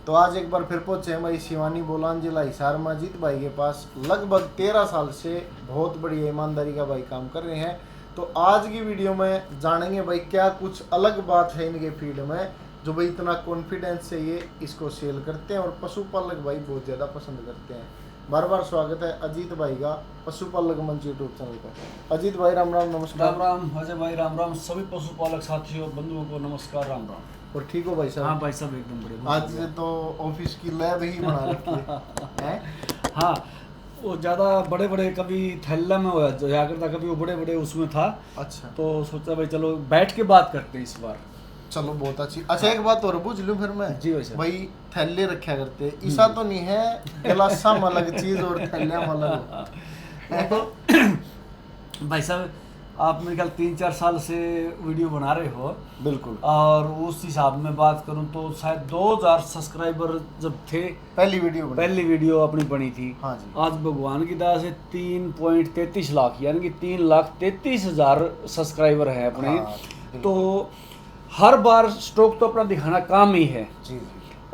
तो आज एक बार फिर पहुंचे हैं भाई शिवानी बोलान जिला हिसार में अजीत भाई के पास। लगभग 13 साल से बहुत बड़ी ईमानदारी का भाई काम कर रहे हैं। तो आज की वीडियो में जानेंगे भाई क्या कुछ अलग बात है इनके फील्ड में जो भाई इतना कॉन्फिडेंस से ये इसको सेल करते हैं और पशुपालक भाई बहुत ज़्यादा पसंद करते हैं। बार बार स्वागत है अजीत भाई का पशुपालक मंच यूट्यूब चैनल पर। अजीत भाई राम राम, नमस्कार। राम राम अजय भाई, राम राम। सभी पशुपालक साथियों बंधुओं को नमस्कार, राम राम। और ठीक हो भाई साहब? हाँ भाई साहब एकदम बढ़िया। आज से तो ऑफिस की लैब ही बना रखी है। हाँ, वो ज़्यादा बड़े बड़े कभी थैला में हो जाया करता, कभी वो बड़े बड़े उसमें था। अच्छा, तो सोचा भाई चलो बैठ के बात करते हैं इस बार। चलो बहुत अच्छी। अच्छा एक बात और पूछ लूं फिर मैं। जी भाई साहब। भाई थैले रखा करते ऐसा तो नहीं है गिलासा में अलग चीज और थैलिया में अलग? तो भाई साहब आप मेरे ख्याल 3-4 साल से वीडियो बना रहे हो। बिल्कुल। और उस हिसाब में बात करूं तो शायद 2000 सब्सक्राइबर जब थे पहली वीडियो अपनी बनी थी। हाँ जी। आज भगवान की दया से 3.33 लाख यानी कि 3,33,000 सब्सक्राइबर हैं अपने। हाँ, तो हर बार स्टॉक तो अपना दिखाना काम ही है जी।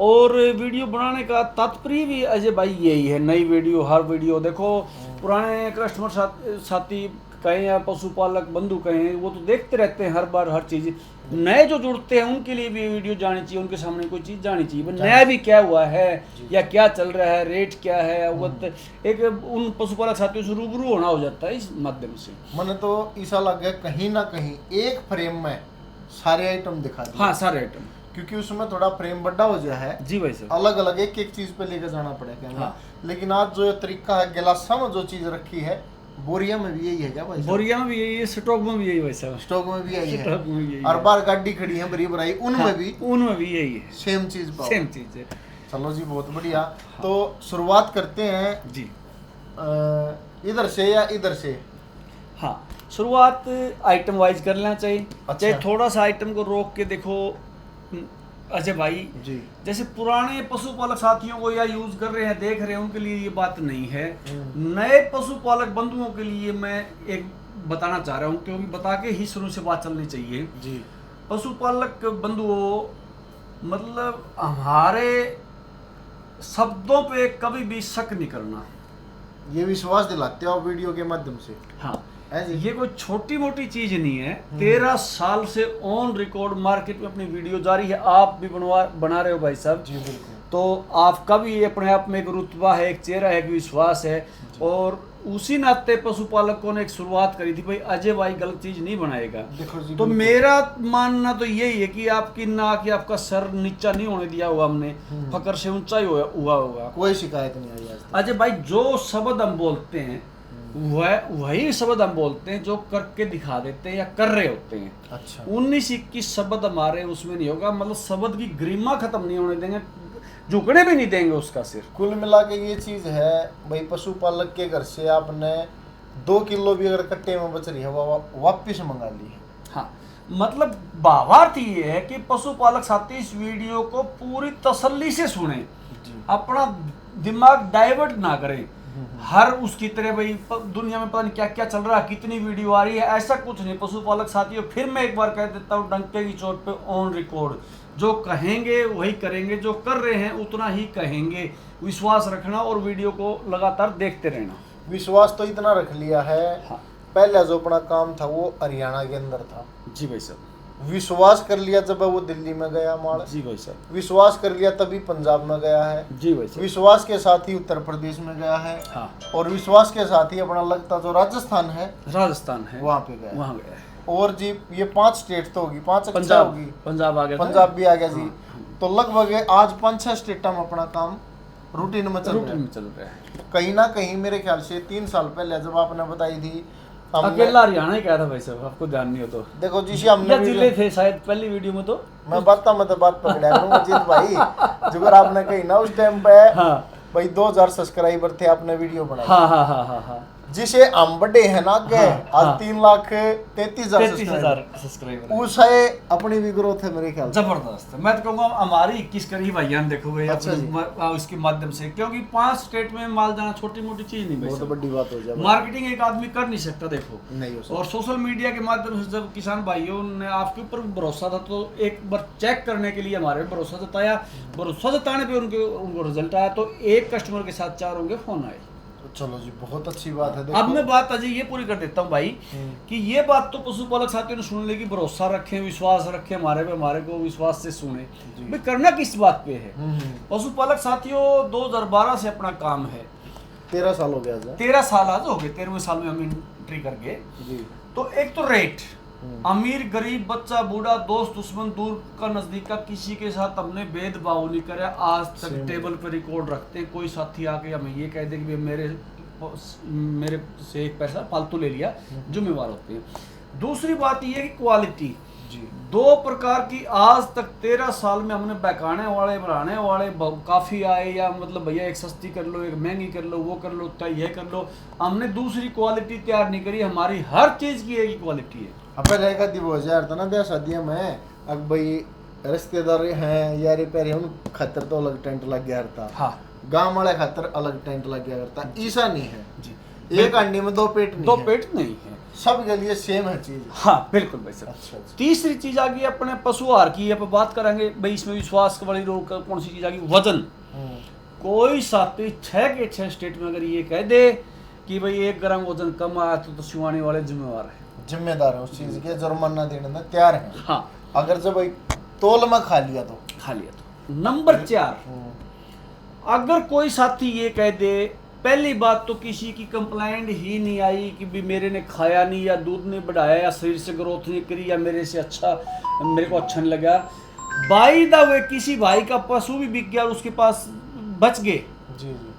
और वीडियो बनाने का तात्पर्य भी अजय भाई यही है। नई वीडियो, हर वीडियो देखो, पुराने कस्टमर साथी कहें या पशुपालक बंधु कहें, वो तो देखते रहते हैं हर बार हर चीज़। नए जो जुड़ते हैं उनके लिए भी वीडियो जानी चाहिए, उनके सामने कोई चीज़ जानी चाहिए, नया भी क्या हुआ है या क्या चल रहा है, रेट क्या है, वो एक उन पशुपालक साथियों से रूबरू होना हो जाता है इस माध्यम से। मैंने तो ऐसा लग गया कहीं ना कहीं एक फ्रेम में सारे आइटम दिखा दिए। हाँ, सारे आइटम, क्योंकि उसमें थोड़ा फ्रेम बड़ा हो गया है। जी भाई साहब। अलग अलग एक एक चीज पे लेकर जाना पड़ेगा। हाँ। लेकिन आज जो तरीका है, गिलासा में जो चीज रखी है, बोरिया में भी यही है क्या भाई? बोरिया में भी यही है, स्टॉक में भी यही भाई साहब। स्टॉक में भी यही है, स्टॉक में भी यही हर है। बार गाड़ी खड़ी है बरी बराई, उनमें हाँ, भी यही है, सेम चीज पाओ। सेम चीज है। चलो जी बहुत बढ़िया। तो शुरुआत करते हैं जी। इधर से या इधर से? हाँ, शुरुआत आइटम वाइज कर लेना चाहिए। अच्छा। चाहे थोड़ा सा आइटम को रोक के देखो अजय भाई जी। जैसे पुराने पशुपालक साथियों को या यूज कर रहे हैं, देख रहे हैं, उनके लिए ये बात नहीं है। नए पशुपालक बंधुओं के लिए मैं एक बताना चाह रहा हूँ, क्योंकि बता के ही शुरू से बात चलनी चाहिए। जी। पशुपालक बंधुओं, मतलब हमारे शब्दों पे कभी भी शक नहीं करना, ये विश्वास दिलाते हो आप वीडियो के माध्यम से। हाँ, है जी। ये कोई छोटी मोटी चीज नहीं है। 13 साल से ऑन रिकॉर्ड मार्केट में अपनी वीडियो जारी है। आप भी बना रहे हो भाई साहब। जी बिल्कुल। तो आपका भी अपने आप में एक रुतबा है, एक चेहरा है, एक विश्वास है। और उसी नाते पशुपालकों ने एक शुरुआत करी थी, भाई अजय भाई गलत चीज नहीं बनाएगा। देखो जी, तो मेरा मानना तो यही है कि आपकी नाक या आपका सर नीचा नहीं होने दिया हुआ हमने, फकर से ऊंचा ही हुआ होगा। कोई शिकायत नहीं आई आज तक। अजय भाई जो शब्द हम बोलते हैं वही शब्द हम बोलते हैं जो करके दिखा देते हैं या कर रहे होते हैं। अच्छा। 19-21 शब्द हमारे उसमें नहीं होगा, मतलब शब्द की गरिमा खत्म नहीं होने देंगे, झुकने भी नहीं देंगे उसका सिर। कुल मिला के ये चीज है भाई, पशुपालक के घर से आपने 2 किलो भी अगर कट्टे में बच रही है वो वापिस मंगा ली है। हाँ, मतलब भावार्थ ये है कि पशुपालक साथी इस वीडियो को पूरी तसल्ली से सुने, अपना दिमाग डाइवर्ट ना करें हर उसकी तरह। भाई दुनिया में पता नहीं क्या क्या चल रहा है, कितनी वीडियो आ रही है, ऐसा कुछ नहीं। पशुपालक साथियों, फिर मैं एक बार कह देता हूँ डंके की चोट पे ऑन रिकॉर्ड, जो कहेंगे वही करेंगे, जो कर रहे हैं उतना ही कहेंगे। विश्वास रखना और वीडियो को लगातार देखते रहना। विश्वास तो इतना रख लिया है। हाँ। पहला जो अपना काम था वो हरियाणा के अंदर था। जी भाई साहब। विश्वास कर लिया जब वो दिल्ली में गया माल। जी भाई साहब। विश्वास कर लिया तभी पंजाब में गया है। जी भाई साहब। विश्वास के साथ ही उत्तर प्रदेश में गया है। हाँ। और विश्वास के साथ ही अपना लगता जो राजस्थान है वहाँ पे गया। वहाँ गया है। और जी ये 5 स्टेट तो होगी, 5 पंजाब होगी। पंजाब आ गया, पंजाब भी आ गया जी। तो लगभग आज 5-6 स्टेट में अपना काम रूटीन में चल रहा है। कहीं ना कहीं मेरे ख्याल से 3 साल पहले जब आपने बताई थी, अकेला हरियाणा ही क्या था भाई साहब, आपको ध्यान नहीं हो तो। देखो जी हमने जिले थे शायद पहली वीडियो में। तो मैं बात पकड़ा करूंगा जीत भाई, जो अगर आपने कही ना उस टाइम पे। हाँ भाई 2000 सब्सक्राइबर थे, आपने वीडियो बनाई। हाँ हाँ हाँ हाँ हाँ। जिसे हम बड़े हैं ना के हाँ, आज हाँ। 3,33,000 सब्सक्राइबर उस है अपनी भी ग्रोथ है मेरे ख्याल से। जबरदस्त। मैं तो कहूँगा हमारी 21 करीब भैया देखो भाई अच्छा जी। इसके माध्यम से, क्योंकि 5 स्टेट में माल जाना छोटी मोटी चीज नहीं बहुत भाई। बड़ी बात हो जाए। मार्केटिंग एक आदमी कर नहीं सकता देखो, नहीं हो सकता। और सोशल मीडिया के माध्यम से जब किसान भाइयों ने आपके ऊपर भरोसा था तो एक बार चेक करने के लिए हमारे भरोसा जताया, भरोसा जताने पे उनको रिजल्ट आया, तो एक कस्टमर के साथ 4 होंगे फोन आए। चलो जी, बहुत अच्छी बात है। अब मैं बात अजय ये पूरी कर देता हूँ भाई कि ये बात तो पशुपालक साथियों ने सुन ली कि भरोसा रखें, विश्वास रखें हमारे पे, हमारे को विश्वास से सुने। भाई करना किस बात पे है? पशुपालक साथियों 2012 से अपना काम है, 13 साल हो गया था। 13 साल आज हो गए, 13वें साल में हम एंट्री कर गए जी। तो एक तो रेट, अमीर गरीब बच्चा बूढ़ा दोस्त दुश्मन दूर का नजदीक का किसी के साथ हमने भेदभाव नहीं करे आज तक। टेबल पर रिकॉर्ड रखते हैं, कोई साथी आके हमें ये कह दे कि मेरे से एक पैसा फालतू ले लिया, जिम्मेवार होते हैं। दूसरी बात ये है कि क्वालिटी जी। 2 प्रकार की आज तक 13 साल में हमने बहकाने वाले बढ़ाने वाले काफ़ी आए, या मतलब भैया एक सस्ती कर लो एक महंगी कर लो वो कर लो ये कर लो, हमने दूसरी क्वालिटी तैयार नहीं करी। हमारी हर चीज़ की एक क्वालिटी है। पहले एक आदि वो हजार था ना ब्याह शादियों में, अब भाई रिश्तेदार हैं यारी प्यारे उन खतर तो अलग टेंट लग गया था। हाँ, गांव वाले खतर अलग टेंट लग गया करता। ऐसा नहीं है जी। एक अंडे में 2 पेट नहीं 2 है। पेट नहीं है, सबके लिए सेम है चीज। हाँ बिल्कुल भाई साहब। अच्छा, अच्छा। तीसरी चीज आ गई अपने पशु आहार की, अब बात करेंगे भाई इसमें विश्वास वाली रोग कौन सी चीज आ गई? वजन। कोई साथी 6 के 6 स्टेट में अगर ये कह दे कि भाई 1 ग्राम वजन कम आया तो सिवाने वाले जिम्मेवार है, जिम्मेदार है उस चीज के, जुर्माना देने में तैयार है। हाँ अगर जब भाई तोल में खा लिया तो खा लिया तो। नंबर 4, अगर कोई साथी ये कह दे, पहली बात तो किसी की कंप्लेंट ही नहीं आई कि भी मेरे ने खाया नहीं या दूध नहीं बढ़ाया या शरीर से ग्रोथ नहीं करी या मेरे से अच्छा मेरे को अच्छा नहीं लगा, बाई द वे किसी भाई का पशु भी बिक गया और उसके पास बच गए, जी जी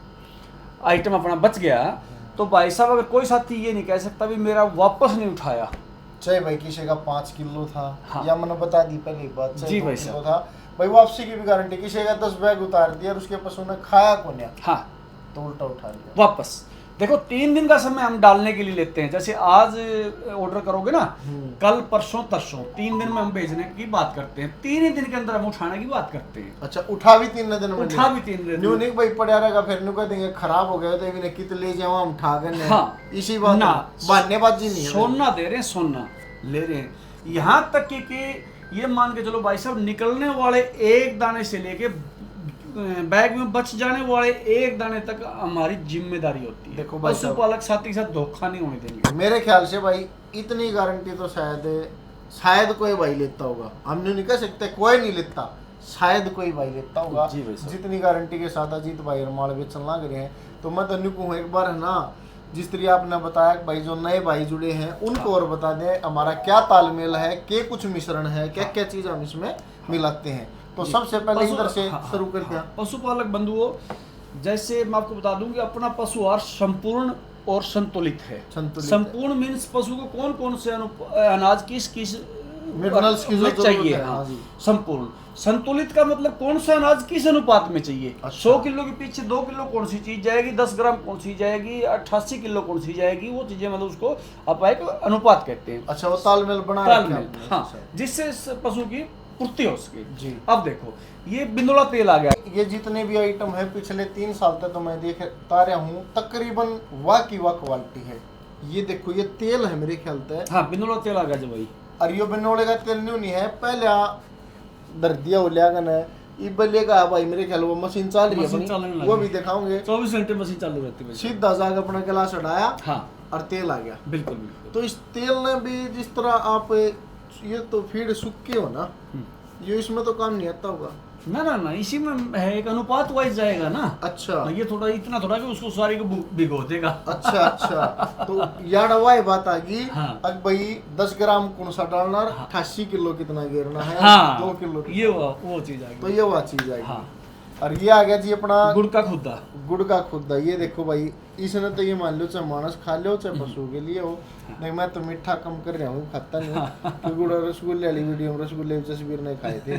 आइटम अपना बच गया, तो भाई साहब अगर कोई साथी ये नहीं कह सकता भी मेरा वापस नहीं उठाया। चाहे भाई किसी का 5 किलो था, हाँ। या मैंने बता दी पहली बात, चाहे जी 2 भाई किलो साहब। था, भाई वापसी की भी गारंटी। किसी का 10 बैग उतार दिया और उसके पशु ने खाया को नहीं हाँ, तो उल्टा उठा लिया वापस। देखो 3 दिन का समय हम डालने के लिए लेते हैं, जैसे आज ऑर्डर करोगे ना, कल परसों तरसों 3 दिन में हम भेजने की बात करते हैं, 3 ही दिन के अंदर हम उठाने की बात करते हैं। अच्छा, उठा भी 3 दिन में उठा भी 3 दिन न्यू नहीं भाई पड़ा रहेगा, फिर नु कह देंगे खराब हो गया तो इन्हें कित ले जाओ हम उठा गए। हाँ, इसी बात ना बहानेबाजी नहीं है। सोना दे रहे हैं, सोना ले रहे हैं, यहाँ तक कि ये मान के चलो भाई साहब निकलने वाले एक दाने से लेके बैग में बच जाने वाले एक दाने तक हमारी जिम्मेदारी होती है। देखो भाई साहब, पशुपालक साथी के साथ धोखा नहीं होने देंगे। मेरे ख्याल से भाई इतनी गारंटी तो शायद कोई भाई लेता होगा, हम नहीं कह सकते कोई नहीं लेता, शायद कोई भाई लेता होगा। जी भाई साहब। जितनी गारंटी के साथ अजीत भाई और मालवे चलना करे हैं, तो मैं तो नहीं कहूँ एक बार है ना, जिस तरह आपने बताया कि भाई जो नए भाई जुड़े हैं उनको और बता दें हमारा क्या तालमेल है, क्या कुछ मिश्रण है, क्या क्या चीज हम इसमें मिलाते हैं। तो सबसे पहले इधर से शुरू करते हैं। पशुपालक बंधुओं, जैसे मैं आपको बता दूं कि अपना पशु आहार संपूर्ण और संतुलित है। संपूर्ण मीन्स पशु को कौन कौन से अनाज किस मिनरल्स की जरूरत चाहिए। है। हाँ, संपूर्ण। संतुलित का मतलब कौन सा अनाज किस अनुपात में चाहिए। 100 किलो के पीछे 2 किलो कौन सी चीज जाएगी, 10 ग्राम कौन सी जाएगी, 88 किलो कौन सी जाएगी, वो चीजें मतलब उसको आप एक अनुपात कहते हैं। अच्छा, वो तालमेल बना तालमेल, हाँ, जिससे इस पशु की पूर्ति हो सके। जी। अब देखो ये बिंदुला तेल आ गया, ये जितने भी आइटम है पिछले 3 साल तक तो मैं देखता रहा हूँ, तकरीबन वाह की वाह क्वालिटी है। ये देखो ये तेल है मेरे ख्याल से। हाँ बिंदुला तेल आ गया जो भाई, और ये बिनोले का तेल नहीं है, पहले दर दिया हो लिया गन है ये बलेगा भाई, मेरे ख्याल वो मशीन चल रही मशीन है चलने अपनी, लगी। वो भी दिखाओगे। 24 घंटे मशीन चालू रहती है। सीधा जाकर अपना गिलास हटाया हाँ और तेल आ गया। बिल्कुल बिल्कुल। तो इस तेल ने भी जिस तरह आप ये तो फीड सूखे हो ना, ये इसमें तो काम नहीं आता होगा। ना ना ना, इसी में है, एक अनुपात वाइज जाएगा ना। अच्छा, ये थोड़ा इतना थोड़ा कि उसको सारी को भिगो देगा। अच्छा अच्छा। तो यार वही बात आ गई। हाँ। अब भाई 10 ग्राम कौन सा डालना, 88 किलो कितना गिरना है, हाँ 2 किलो ये वो चीज आ तो गई। ये वह चीज आएगी। हाँ और ये आ गया जी अपना गुड़ का खुदा। गुड़ का खुदा। ये देखो भाई, इसने तो ये मान लो चाहे मानस खा लो चाहे पशु के लिए हो, नहीं मैं तो मीठा कम कर रहा हूँ, खाता नहीं क्योंकि गुड़ और रसगुल्ले वाली वीडियो में रसगुल्ले जसवीर ने खाए थे।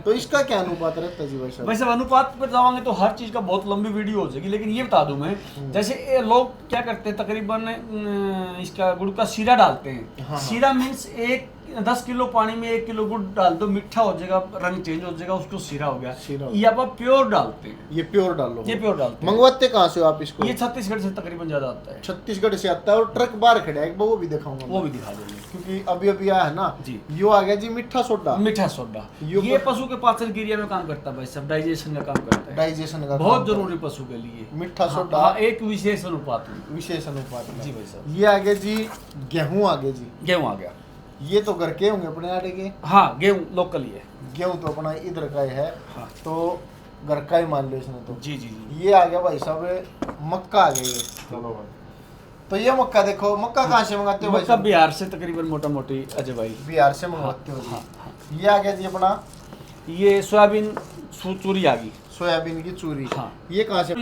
तो इसका क्या अनुपात रहता है जी भाई साहब? वैसे अनुपात पर जाओगे तो हर चीज का बहुत लंबी वीडियो हो जाएगी, लेकिन ये बता दूं मैं, जैसे ये लोग क्या करते हैं, तकरीबन इसका गुड़ का सीरा डालते हैं। हाँ। सीरा मीन्स 10 किलो पानी में 1 किलो गुड़ डाल दो, मीठा हो जाएगा, रंग चेंज हो जाएगा, उसको सीरा हो गया। ये आप प्योर डालते हैं, ये प्योर डालो, ये प्योर डालते हैं। मंगवाते कहाँ से हो आप इसको? ये छत्तीसगढ़ से तकरीबन ज्यादा आता है। छत्तीसगढ़ से आता है और ट्रक बाहर खड़ा है, वो भी दिखाऊंगा, वो भी दिखा देंगे क्योंकि अभी अभी आया है ना जी। यो आ गया जी मीठा सोडा। मीठा सोडा ये पशु के पाचन क्रिया में काम करता है भाई, सब डाइजेशन का काम करता है, डाइजेशन का बहुत जरूरी पशु के लिए मीठा सोडा। हाँ, एक विशेष अनुपात में। विशेष अनुपात में। जी भाई साहब। ये आगे जी गेहूं, आगे जी गेहूं आ गया। ये तो घर के होंगे अपने आटे के? हाँ, गेहूं लोकल ही है। गेहूं तो अपना इधर का ही है। हाँ। तो घर का ही मान लो इसने तो। जी जी जी। ये आ गया भाई साहब मक्का आ गया ये। चलो भाई, तो ये मक्का देखो, मक्का कहाँ से मंगाते हो भाई मक्का साहब? बिहार से तकरीबन मोटा मोटी अजय भाई। बिहार से मंगवाते हो जी। हाँ, ये आ गया जी अपना ये सोयाबीन चूरी आ गई। सोयाबीन की चूरी। हाँ। ये कहाँ से?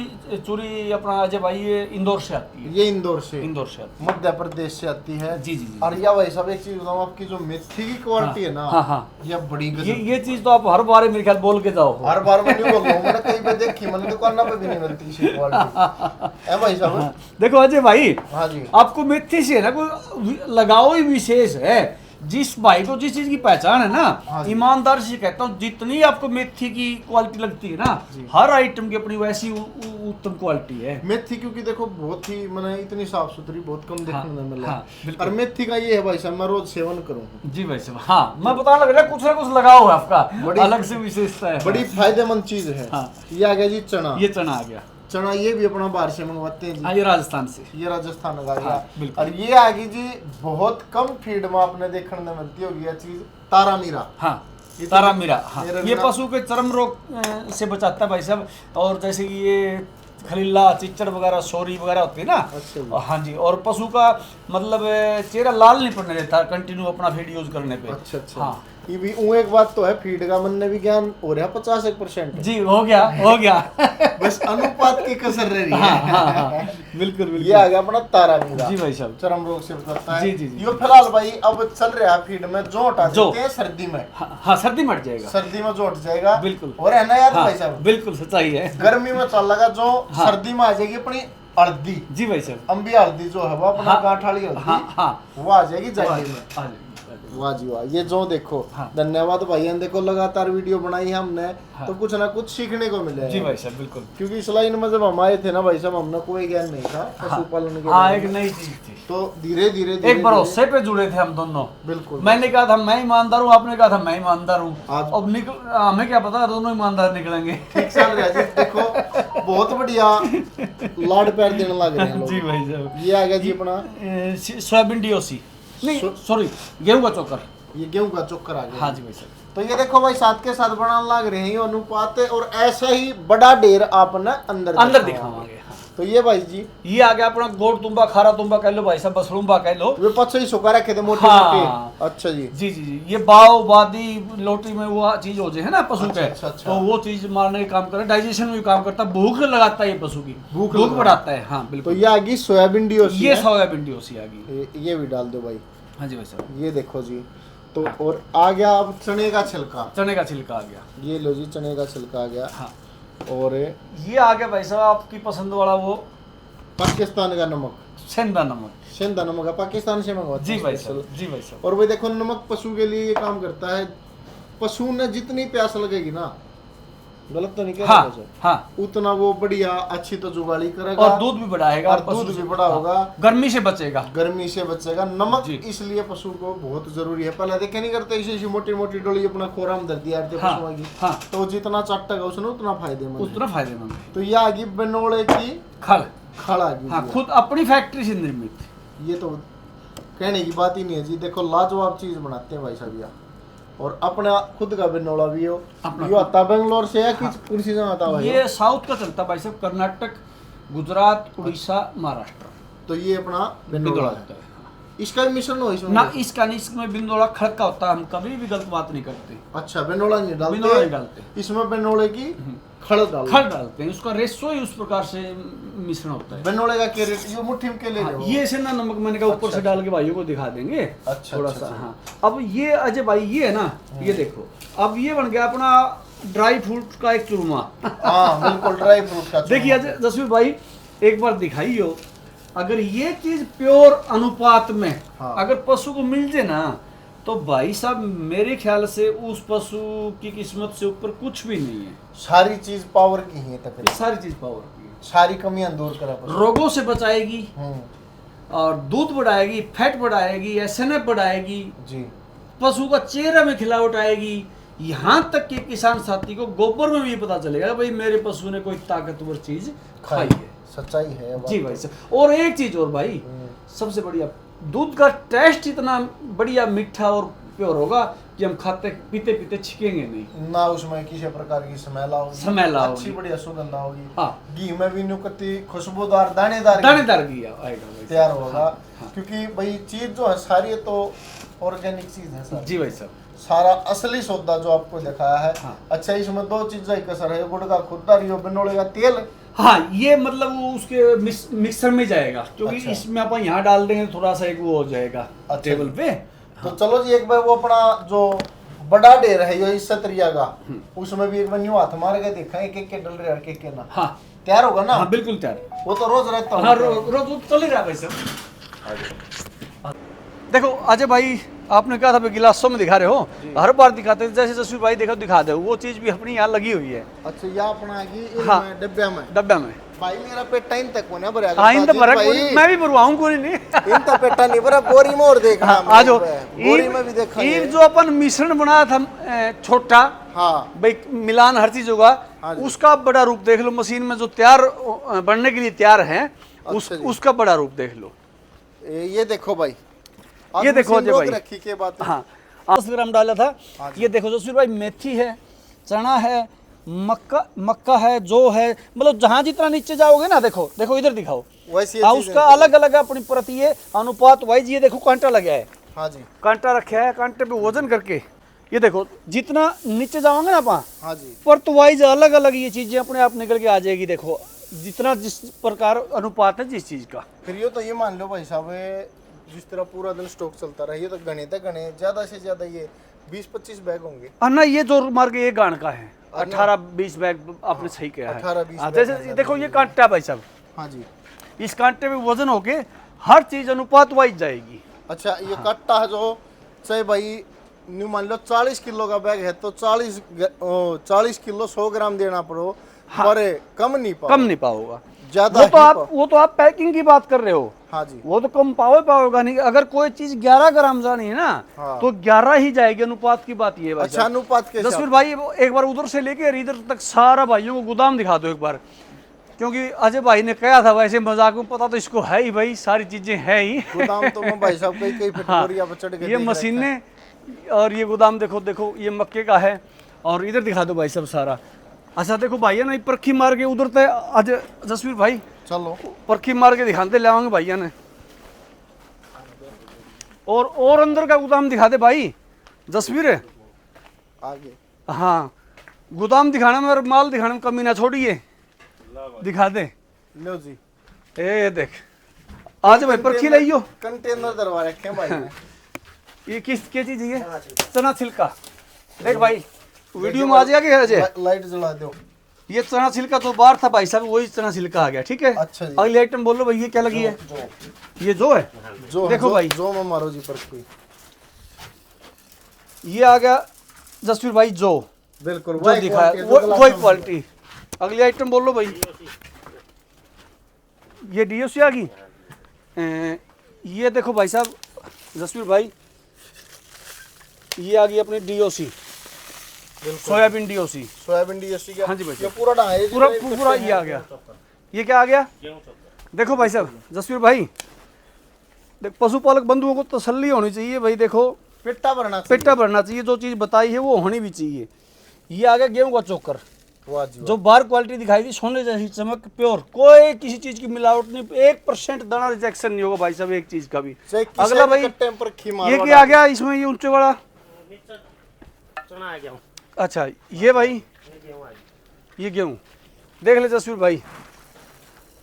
चूरी अपना अजय भाई ये इंदौर से आती है। ये इंदौर से, इंदौर से आती मध्य प्रदेश से आती है। जी जी जी। और यह भाई साहब एक चीज बताऊं, आपकी जो मेथी की क्वालिटी है ना, हाँ हाँ, यह बड़ी गजब। ये चीज तो आप हर बार मेरे ख्याल बोल के जाओ। हर बार मैं नहीं बोल रहा हूँ, मैंने कहीं पे देखी, मैंने दुकान पे भी नहीं मिलती इसी क्वालिटी है भाई साहब। देखो अजय भाई, हाँ जी, आपको मेथी से ना कोई लगाव ही विशेष है। जिस भाई को जिस चीज की पहचान है ना, हाँ जी। ईमानदार से कहता हूँ, जितनी आपको मेथी की क्वालिटी लगती है ना, हर आइटम की अपनी वैसी उत्तम क्वालिटी है। मेथी क्योंकि देखो बहुत ही मैंने इतनी साफ सुथरी बहुत कम देखने में मिला। हाँ, बिल्कुल। और मेथी का ये है भाई साहब, मैं रोज सेवन करूँ। जी भाई साहब। हाँ, मैं बताने लग रहा, कुछ ना कुछ लगाओ है आपका, बड़ी- अलग से विशेषता है। बड़ी फायदेमंद चीज है। हाँ। ये आ गया जी चना। ये चना आ गया। चना ये भी अपना बाहर से मंगवाते हैं हाँ, जी। ये राजस्थान से। ये राजस्थान का गया। हाँ, बिल्कुल। और ये आ गई जी बहुत कम फीड में आपने देखने में मिलती होगी यह चीज, तारा मीरा। हाँ, ये तारा तो मीरा। हाँ, मेरा ये बिना- पशु के चर्म रोग से बचाता है भाई साहब। और जैसे कि ये खलीला, चिच्चड़ वगैरह, सोरी वगैरह होती है ना। अच्छा जी। हाँ जी। और पशु का मतलब चेहरा लाल नहीं पड़ने देता कंटिन्यू अपना फीड यूज करने पे। अच्छा अच्छा। हाँ ये भी एक बात तो है, फीड का मन ने भी ज्ञान हो रहा 50% जी, हो गया हो गया। बस अनुपात की कसर रह रही है। हाँ, हाँ, हाँ, बिल्कुल बिल्कुल। ये आ गया अपना तारा मीरा। जी भाई साहब। चरम रोग से बचाता है। जी, जी, जी। यो फिलहाल भाई अब चल रहा है फीड में, जो हटा जो। देते हैं सर्दी में। हाँ, हाँ, सर्दी मट जाएगा। सर्दी में जो हट जाएगा। बिल्कुल। और है ना यार हाँ, भाई साहब, बिल्कुल सच्चाई है। गर्मी में चल लगा जो हाँ। सर्दी में आ जाएगी अपनी हल्दी, जी भाई साहब। अम्बी हल्दी जो है वो अपना हाँ। गांठ वाली हल्दी, हाँ हाँ, वो आ जाएगी जाएगी में। आ जाएगी। वाह जी वाह, ये जो देखो। हाँ। धन्यवाद भाई, देखो लगातार वीडियो बनाई है हमने। हाँ। तो कुछ ना कुछ सीखने को मिले। जी भाई साहब, बिल्कुल। क्योंकि इस लाइन में जब हम आए थे ना भाई साहब, हमने कोई ज्ञान नहीं था पशुपालन के हाँ, बारे एक में। नई चीज थी। तो धीरे धीरे एक भरोसे पे जुड़े थे हम दोनों। बिल्कुल। मैंने कहा था मैं ईमानदार हूँ, आपने कहा था मैं ईमानदार हूँ। आज- अब हमें क्या पता, दोनों ईमानदार निकलेंगे। ठीक चल रहा है जी। देखो बहुत बढ़िया लाड प्यार देने लग रहे हैं लोग। जी भाई साहब। ये आ गया जी अपना सोयाबीन डीओसी, नहीं सॉरी, गेहूं का चोकर। ये गेहूं का चोकर आ गया। हाँ जी भाई साहब। तो ये देखो भाई साथ के साथ बनाने लग रहे हैं ये अनुपात, और ऐसा ही बड़ा ढेर आपने अंदर दिखावांगे। हाँ। तो ये भाई जी ये आ गया अपना गोड़ तुम्बा, खारा तुम्बा कह लो भाई साहब, बसरूम्बा कह लो। वे पच्चीस ही सुखा रखे थे मोटे हाँ। मोटे। अच्छा जी। जी जी जी। ये बाव बादी लोटी में वो चीज हो जाए है ना पशु के, अच्छा, अच्छा। तो वो चीज मारने का काम करे, डाइजेशन में भी काम करता है, भूख लगाता है ये पशु की, भूख भूख लगाता बढ़ाता है। हाँ तो बिल्कुल। ये आ गई सोयाबीन डीओसी। ये सोयाबीन डीओसी आ गई। ये भी डाल दो भाई। हाँ जी भाई साहब। ये देखो जी। तो और आ गया अब चने का छिलका। चने का छिलका आ गया। ये लो जी, चने का छिलका आ गया। हाँ। और ये आ गया भाई साहब आपकी पसंद वाला वो पाकिस्तान का नमक, सेंधा नमक। सेंधा नमक है, पाकिस्तान से मंगवाते जी हैं भाई स्पेशल। साहब। जी भाई साहब। और भाई देखो नमक पशु के लिए ये काम करता है, पशु ने जितनी प्यास लगेगी ना, गलत तो नहीं कह रहा हाँ सर, हाँ। उतना वो बढ़िया अच्छी तो जुगाली करेगा। और दूध भी बढ़ाएगा, और पशु दूध से- भी बड़ा होगा, गर्मी से बचेगा। गर्मी से बचेगा। नमक जी। इसलिए पशु को बहुत जरूरी है। पहले देखे नहीं करते, ऐसी मोटी मोटी डोली अपना खोरा में धर दिया करते हाँ, पशुओं की। हाँ। तो जितना चाटेगा उसने उतना फायदेमंद है। उतना फायदेमंद है। तो ये आ गई बनोड़े की खल। खड़ आ गई। हाँ, खुद अपनी फैक्ट्री से निर्मित। ये तो कहने की बात ही नहीं है जी। देखो लाजवाब चीज बनाते हैं भाई साहब। और अपना खुद का बिनोला भी हो, अपना ये आता बेंगलोर से है कि कौन सी जगह आता है? ये साउथ का चलता भाई साहब, कर्नाटक, गुजरात, उड़ीसा, महाराष्ट्र। तो ये अपना बिनोला बिनोला है। होता है। इसका भी मिश्रण हो इसमें? ना इसका नहीं, इसमें बिंदोला खड़का होता है, हम कभी भी गलत बात नहीं करते। अच्छा, बिनोला नहीं डालते? बिनोला नहीं डालते, इसमें बिनोले की खड़ डालते? खड़ डालते हैं, उसका रेशो ही उस प्रकार से मिश्रण होता है। बिनोले का क्या रेट? ये मुट्ठी में के ले लो। ये से ना नमक मैंने कहा ऊपर से डाल के भाइयों को दिखा देंगे। अच्छा, थोड़ा अच्छा, सा। हाँ, अब ये अजय भाई ये है ना, ये देखो अब ये बन गया अपना ड्राई फ्रूट का एक चूरमा। हाँ बिल्कुल, ड्राई फ्रूट का। देखिए अजय जसवीर भाई एक बार दिखाइयो, अगर ये चीज प्योर अनुपात में अगर पशु को मिल जाए ना, तो भाई साहब मेरे ख्याल से उस पशु की किस्मत से ऊपर कुछ भी नहीं है। सारी चीज पावर की ही है तकरीबन, सारी चीज पावर की है। सारी कमियां दूर करा पशु। रोगों से बचाएगी और दूध बढ़ाएगी, फैट बढ़ाएगी, एसएनएफ बढ़ाएगी जी, पशु का चेहरा में खिलावट आएगी, यहाँ तक कि किसान साथी को गोबर में भी पता चलेगा भाई मेरे पशु ने कोई ताकतवर चीज खाई है। सच्चाई है जी भाई साहब। और एक चीज और भाई, सबसे बढ़िया दूध का टेस्ट इतना बढ़िया मीठा और प्योर होगा कि हम खाते पीते पीते छिकेंगे नहीं ना, उसमें किसी प्रकार की स्मेल होगी, स्मेल होगी, अच्छी बढ़िया सुगंध होगी। हाँ, घी में भी नुकती खुशबूदार दानेदार घी आएगा तैयार होगा। हाँ। क्योंकि भाई चीज जो है सारी तो ऑर्गेनिक चीज है सर। जी भाई साहब, सारा असली सौदा जो आपको दिखाया है। हाँ। अच्छा, इसमें दो चीजें ही कसर है, गुड़ का खुद्दा रियो, बिनोले का तेल। हाँ, ये मतलब वो उसके मिक्सर में जाएगा, क्योंकि अच्छा। इसमें अपन यहाँ डाल देंगे थोड़ा सा एक वो हो जाएगा टेबल पे। तो चलो जी, एक बार वो अपना जो बड़ा ढेर है ये इस सतरिया का, उसमें भी एक बार न्यू हाथ मार के देखा एक एक के डल रहे हर के ना। हाँ, तैयार होगा ना? हाँ बिल्कुल तैयार। वो तो रोज रहता हाँ, हूँ। रोज चल ही रहा भाई साहब। देखो अजय भाई, आपने कहा था गिलासों में दिखा रहे हो, हर बार दिखाते हैं, जैसे जसवीर भाई देखो दिखा दे, वो चीज भी अपनी यहाँ लगी हुई है। अच्छा, ये अपना की हाँ, डब्बा में। डब्बा में भाई मेरा पेट टाइम तक होने भरा। हाँ, इन तो भरा मैं भी भरवाऊं कोई नहीं। इन तो पेटा नहीं भरा, बोरी में और देखना। आ जाओ, बोरी में भी देखा ये जो अपन मिश्रण बनाया था छोटा, हाँ भाई मिलान हर चीज होगा, उसका बड़ा रूप देख लो, मशीन में जो तैयार बनने के लिए तैयार है, उसका बड़ा रूप देख लो। ये देखो भाई, ये देखो अजय भाई, रखी के बात। हाँ 10 ग्राम डाला था। ये देखो जसवीर भाई, मेथी है, चना है, मक्का है, जो है, मतलब जहाँ जितना नीचे जाओगे ना, देखो देखो इधर दिखाओ, वैसे उसका अलग अलग अपनी प्रति है अनुपात वाइज। ये देखो कांटा लगा है। हाँ जी, कांटा रखा है, कांटे पे वजन करके ये देखो जितना नीचे जाओगे ना आप, हाँ जी, परत वाइज अलग अलग ये चीजें अपने आप निकल के आ जाएगी। देखो जितना जिस प्रकार अनुपात है जिस चीज का। फिर ये तो ये मान लो भाई साहब, जिस तरह पूरा दिन स्टॉक चलता रहा, ये तो गणे ज्यादा से ज्यादा ये 20-25 बैग होंगे। ना ये जो मार के ये गान का है 18-20 बैग आपने सही कहा है। 18-20 जैसे देखो ये कांटा भाई साहब, हाँ जी, इस कांटे में वजन होके हर चीज अनुपात वाइज जाएगी। अच्छा, ये कट्टा है जो चाहे भाई न्यू मान लो 40 किलो का बैग है तो 40 किलो 100 ग्राम देना पड़ो। हाँ, पर कम नहीं पाओगा ज्यादा। वो तो आप पैकिंग की बात कर रहे हो। हाँ जी, वो तो कम पाओगा नहीं। अगर कोई चीज 11 ग्राम जानी है ना, हाँ, तो 11 ही जाएगी। अनुपात की बात ये है। अच्छा, अनुपात के जसवीर भाई एक बार उधर से लेके इधर तक सारा भाइयों को गोदाम दिखा दो एक बार, क्योंकि अजय भाई ने कहा था वैसे मजाक में, पता तो इसको है ही भाई, सारी चीजें है ही। गोदाम तो मैं भाई साहब कई फटोरिया पर चढ़ के ये मशीनें और ये गोदाम देखो देखो, ये मक्के का है। और इधर दिखा दो भाई सब सारा। अच्छा देखो भैया ना परखी मार के उधर तक आज जसवीर भाई, चलो परखी मार के दिखाते ले आवांगे भैया ने। और अंदर का गोदाम दिखा दे भाई जसवीर आगे। हाँ, गोदाम दिखाने में और माल दिखाने में कमी ना छोड़िए, दिखा दे। लो जी, ए देख आज भाई परखी लाइयो। कंटेनर दरवा रखे भाई ने। ये किस क्या चीज है? चना छिलका। देख भाई वीडियो में आ जाएगा अजय, लाइट जला दो। ये चना छिलका तो बाहर था भाई साहब, वही चना छिलका आ गया। ठीक है, अच्छा जी। अगली आइटम बोलो भाई, ये क्या लगी है? ये जो है, जो देखो भाई, जो में मारो जी पर कोई। ये आ गया जसवीर भाई, जो बिल्कुल जो दिखाया वही क्वालिटी। अगली आइटम बोलो भाई, ये डीओसी आ गई। ये देखो भाई साहब जसवीर भाई, ये आ गई अपनी DOC, soybean DOC. Soybean DOC का, हाँ जी भाई, ये पूरा ढाई है, पूरा ये आ गया। ये क्या आ गया? देखो भाई साहब जसवीर भाई, देख पशुपालक बंधुओं को तसल्ली होनी चाहिए भाई। देखो पेटा भरना चाहिए, जो चीज़ बताई है वो होनी भी चाहिए। ये आ गया गेहूं का चोकर। वाह जी वाह। जो बाहर क्वालिटी दिखाई दी सोने जैसी चमक, प्योर, कोई किसी चीज की मिलावट नहीं, 1% दाना रिजेक्शन नहीं होगा भाई साहब एक चीज का भी। चाहे किसी अगला भी भाई कट्टे पर खी ये मारवाड़ क्या आ गया इसमें, ये ऊंचे वाला? चना आ गया। अच्छा ये भाई, ये गेहूं देख ले जसवीर भाई,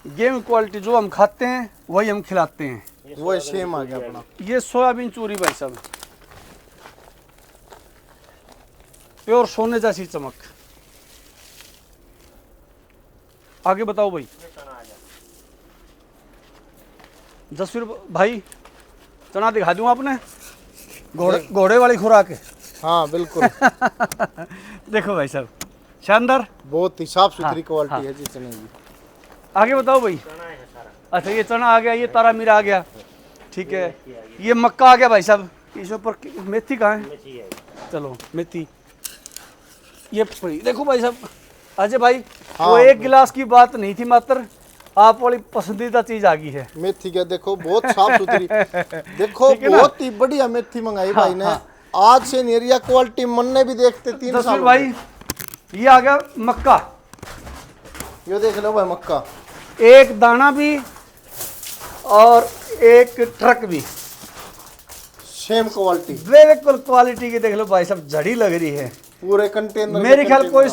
गेहूं क्वालिटी जो हम खाते हैं वही हम खिलाते हैं। वो सेम आ गया अपना। ये सोयाबीन चूरी भाई साहब, प्योर सोने जैसी चमक। आगे बताओ भाई जसवीर भाई, चना दिखा दूं आपने, घोड़े वाली खुराक है। हाँ बिल्कुल। देखो भाई साहब शानदार, बहुत ही साफ सुथरी हाँ, क्वालिटी हाँ। है जी चने की। आगे बताओ भाई। अच्छा ये चना आ गया, ये तारा मीरा आ गया, ठीक है। ये मक्का आ गया भाई साहब, इस ऊपर मेथी कहाँ है? चलो मेथी ये पड़ी, देखो भाई साहब अजय भाई, वो एक गिलास की बात नहीं थी, मात्र आप वाली पसंदीदा चीज आ गई है। मेथी का देखो बहुत साफ सुथरी, देखो ठीक है ना? बहुत ही बढ़िया मेथी मंगाई भाई ने। हाँ। आज से नेरिया क्वालिटी मन ने भी देखते 3 साल जसवीर हो भाई ये आ गया मक्का, गए। ये देख लो भाई मक्का, एक दाना भी और एक ट्रक भी, सेम क्वालिटी, बिल्कुल क्वालिटी की। देख लो भाई साहब झड़ी लग रही है। पूरे कंटेनर। मेरे ख्याल कोई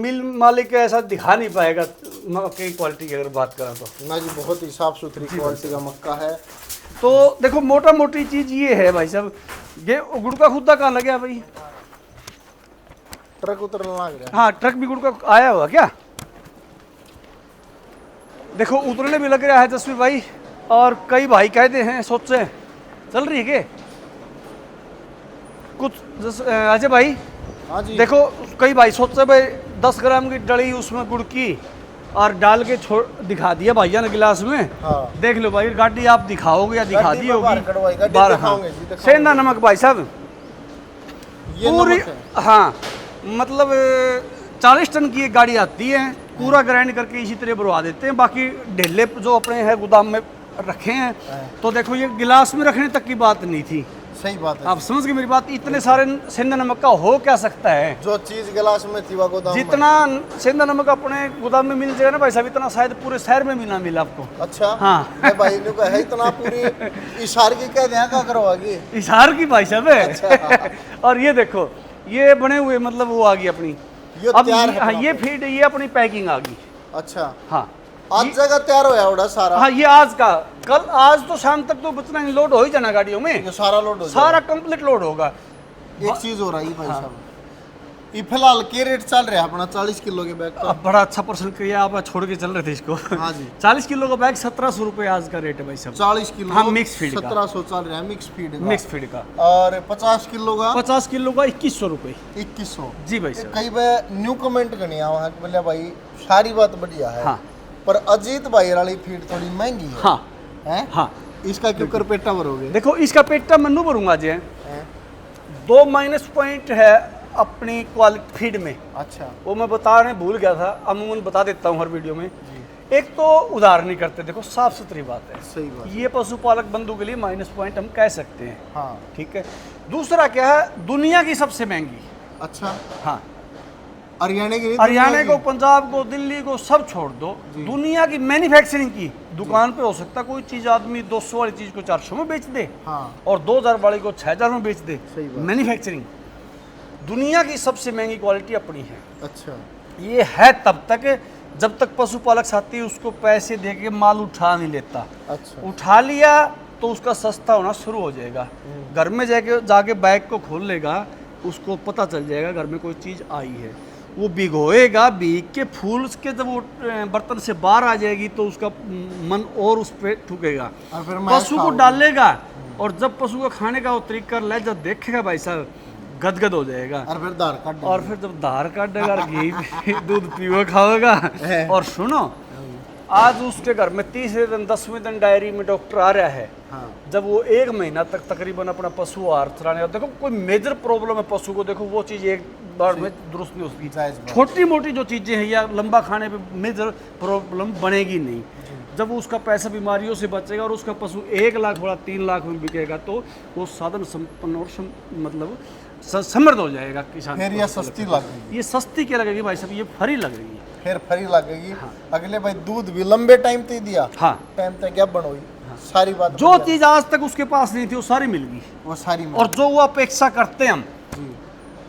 मिल मालिक ऐसा दिखा नहीं पाएगा मक्के की क्वालिटी की अगर बात करें तो। ना जी बहुत ही साफ सुथरी क्वालिटी का मक्का है। तो देखो मोटा मोटी चीज ये है भाई साहब, ये गुड़ का खुदा कहाँ लग गया भाई? ट्रक उतरने लग रहा है। हाँ ट्रक भी गुड़ का आया हुआ क्या? देखो उतरने भी लग रहा है जसवीर भाई। और कई भाई कहते हैं सोचे चल रही है के कुछ अजय भाई, हाँ जी देखो कई भाई सोचते भाई 10 ग्राम की डली उसमें गुड़ की और डाल के छोड़ दिखा दिया भैया ने गिलास में। हाँ। देख लो भाई गाड़ी आप दिखाओगे या दिखा गाड़ी दी में होगी बाहर कड़वाई, गाड़ी बाहर, दिखाओगे हाँ। जी, दिखाओगे। सेंधा नमक भाई साहब ये पूरी, नमक है। हाँ मतलब 40 टन की एक गाड़ी आती है, पूरा ग्राइंड करके इसी तरह भरवा देते हैं। बाकी ढेले जो अपने हैं गोदाम में रखे हैं, तो देखो ये गिलास में रखने तक की बात नहीं थी। सही बात है। आप समझ गए मेरी बात? इतने सारे सेंधा नमक का हो क्या सकता है? जो चीज गिलास में थी वो गोदाम में। जितना सेंधा नमक अपने गोदाम में मिल जाएगा ना भाई साहब, इतना शायद पूरे शहर में भी ना मिला आपको। अच्छा हाँ। मैं भाई ने कहा है इतना पूरी इशारे की कह दिया क्या करवागी। इशार की भाई साहब है। अच्छा। और ये देखो ये बने हुए मतलब वो आ गई अपनी, ये अब तैयार है हाँ अपना ये फीड, ये अपनी पैकिंग आ गई। अच्छा हाँ आज जगह तैयार होया उड़ा सारा। हाँ ये आज का, कल आज तो शाम तक तो बचना नहीं, लोड हो ही जाना गाड़ियों में, ये सारा लोड हो सारा कंप्लीट लोड होगा। जाएगा। एक चीज हो रही है भाई साहब, ये फिलहाल के रेट चल रहा है अपना 40 किलो के बैग का। अब बड़ा अच्छा पर्सन किया आप, छोड़ के चल रहे थे इसको। हाँ जी 40 किलो का बैग 1700 रुपये आज का रेट है भाई साहब। 40 किलो हाँ, मिक्स फीड का। 1700 चल रहा है मिक्स फीड का। मिक्स फीड का। और 50 किलो का 50 किलो का 2100 रुपये। 2100। जी भाई साहब। कई बार न्यू कमेंट करनी आवा है कि बोले भाई सारी बात बढ़िया है, हाँ। पर अजीत भाई वाली फीड थोड़ी महंगी है। हाँ हैं? हाँ इसका क्यों कर पेटा भरोगे? देखो इसका पेटा मन्नू भरूंगा जी। हैं? 2 माइनस पॉइंट है अपनी क्वालिटी फीड में, अच्छा वो मैं बताने भूल गया था, अमूमन बता देता हूँ हर वीडियो में। एक तो उधार नहीं करते, देखो साफ सुथरी बात है, सही बात। ये पशुपालक बंधु के लिए माइनस पॉइंट हम कह सकते हैं। हाँ ठीक है। दूसरा क्या है, दुनिया की सबसे महंगी। अच्छा हाँ हरियाणा की नहीं, हरियाणा दुनिया को, की? पंजाब को, दिल्ली को सब छोड़ दो, दुनिया की मैन्युफैक्चरिंग की दुकान पे हो सकता कोई चीज आदमी 200 वाली चीज को 400 में बेच दे हाँ और 2000 वाली को 6000 में बेच दे। सही बात। मैन्युफैक्चरिंग दुनिया की सबसे महंगी क्वालिटी अपनी है। अच्छा ये है तब तक जब तक पशुपालक साथी उसको पैसे दे के माल उठा नहीं लेता। अच्छा उठा लिया तो उसका सस्ता होना शुरू हो जाएगा। घर में जाके बैग को खोल लेगा, उसको पता चल जाएगा घर में कोई चीज़ आई है, वो भिगोएगा, भीग के फूल के जब वो बर्तन से बाहर आ जाएगी तो उसका मन और उस पर ठुकेगा, और फिर मैं पशु को खाऊंगा। डालेगा और जब पशु को खाने का वो तरीका लहजा देखेगा भाई साहब गदगद हो जाएगा। और फिर दार काट और फिर जब धार काटेगा और घी दूध पीवा खाओगा। और सुनो आज उसके घर में 30वें दिन 10वें दिन डायरी में डॉक्टर आ रहा है, हाँ जब वो 1 महीना तक तकरीबन अपना पशु आहार चलाने, देखो कोई मेजर प्रॉब्लम है पशु को, देखो वो चीज़ एक बार में दुरुस्त नहीं होती। जायज़ बात। छोटी मोटी जो चीज़ें हैं या लंबा खाने पे मेजर प्रॉब्लम बनेगी नहीं। जब वो उसका पैसा बीमारियों से बचेगा और उसका पशु 1 लाख बड़ा 3 लाख में बिकेगा तो वो साधन संपन्न और मतलब समृद्ध हो जाएगा किसान। फिर ये सस्ती लगेगी, ये सस्ती क्या लगेगी भाई साहब, ये फ्री लगेगी। फिर फ्री लगेगी। अगले भाई दूध भी लंबे टाइम तक दिया, हाँ, टाइम तक क्या बनोई, सारी बात जो चीज आज तक उसके पास नहीं थी वो सारी मिल गई। वो सारी और जो वो अपेक्षा करते हैं हम जी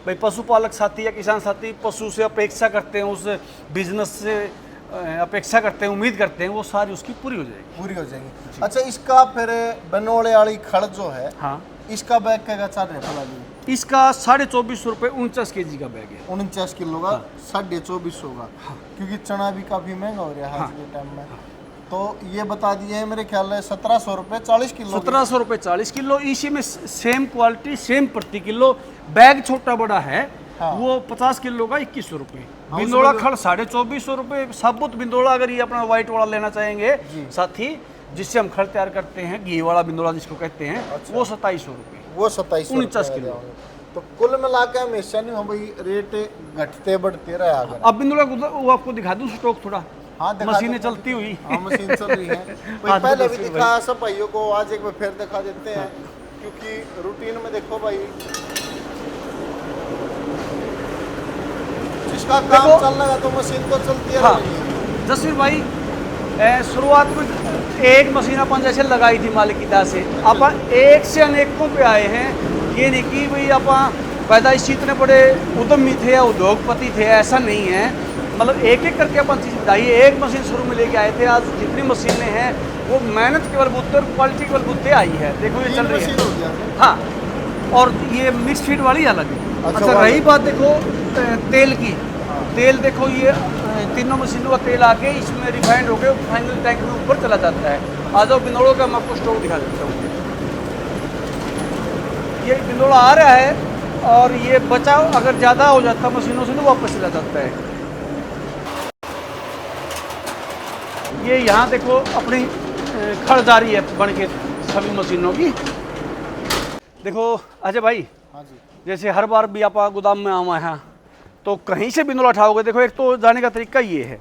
भाई, पशुपालक साथी या किसान साथी पशु से अपेक्षा करते हैं, उस बिजनेस से अपेक्षा करते हैं, उम्मीद करते हैं, वो सारी उसकी पूरी हो जाएगी। पूरी हो जाएगी। अच्छा, इसका फिर बनोड़े वाली खड़ जो है, हाँ, इसका बैग का चल रहा है भला जी? इसका 2450 रुपये 49 kg का बैग है। 49 किलो का 2450 होगा, क्योंकि चना भी काफी महंगा हो रहा है आज के टाइम में। तो ये बता दिए है मेरे ख्याल में 1700 रुपये 40 किलो। 1700 रुपये 40 किलो। इसी में सेम क्वालिटी सेम प्रति किलो, बैग छोटा बड़ा है। हाँ। वो 50 किलो का 2100 रुपये। हाँ, बिंदोड़ा उसमें खड़ 2450 रुपये साबुत बिंदोड़ा। अगर ये अपना व्हाइट वाला लेना चाहेंगे साथी, जिससे हम खड़ तैयार करते हैं, घी वाला बिंदोड़ा जिसको कहते हैं, अच्छा। वो 2700 रुपये। वो 2700 49 किलो। तो कुल मिला के हमेशा नहीं हो भाई, रेट घटते बढ़ते रहा अगर। अब बिंदोड़ा वो आपको दिखा दूँ स्टॉक थोड़ा, हाँ, दिखा मशीनें दो। चलती हुई। हाँ, मशीन चल रही है। भाई आज पहले तो भी तस्वीर दिखाया सब भाइयों को, आज एक बार फिर दिखा देते हैं, क्योंकि रूटीन में देखो भाई, जिसका काम देखो। चलने का तो मशीन तो चलती है। हाँ, जसवीर भाई, शुरुआत में एक मशीन अपन जैसे लगाई थी मालिकिता से, अपन एक से अनेकों पे आए हैं। ये नहीं कि भाई अपन पैदाइश इतने बड़े उद्यमी थे या उद्योगपति थे, ऐसा नहीं है। मतलब एक एक करके अपन चीज़ बताइए, एक मशीन शुरू में लेके आए थे, आज जितनी मशीनें हैं वो मेहनत के बलबूते और क्वालिटी के बलबूते आई है। देखो ये चल रही है। हाँ, और ये मिक्स फीड वाली अलग है। अच्छा, रही बात देखो तेल की, तेल देखो ये तीनों मशीनों का तेल आके इसमें रिफाइंड होकर फाइनल टैंक में ऊपर चला जाता है। आ जाओ बिंदोड़ों का मैं आपको स्टॉक दिखा देता हूँ। ये बिंदोड़ा आ रहा है और ये बचाव अगर ज़्यादा हो जाता मशीनों से तो वापस चला जाता है। ये यहाँ देखो अपनी खड़ जारी है बन के सभी मशीनों की। देखो अजय भाई, हाँ जी, जैसे हर बार भी आप गोदाम में आवा हैं तो कहीं से बिंदोड़ा उठाओगे, देखो एक तो जाने का तरीका ये है,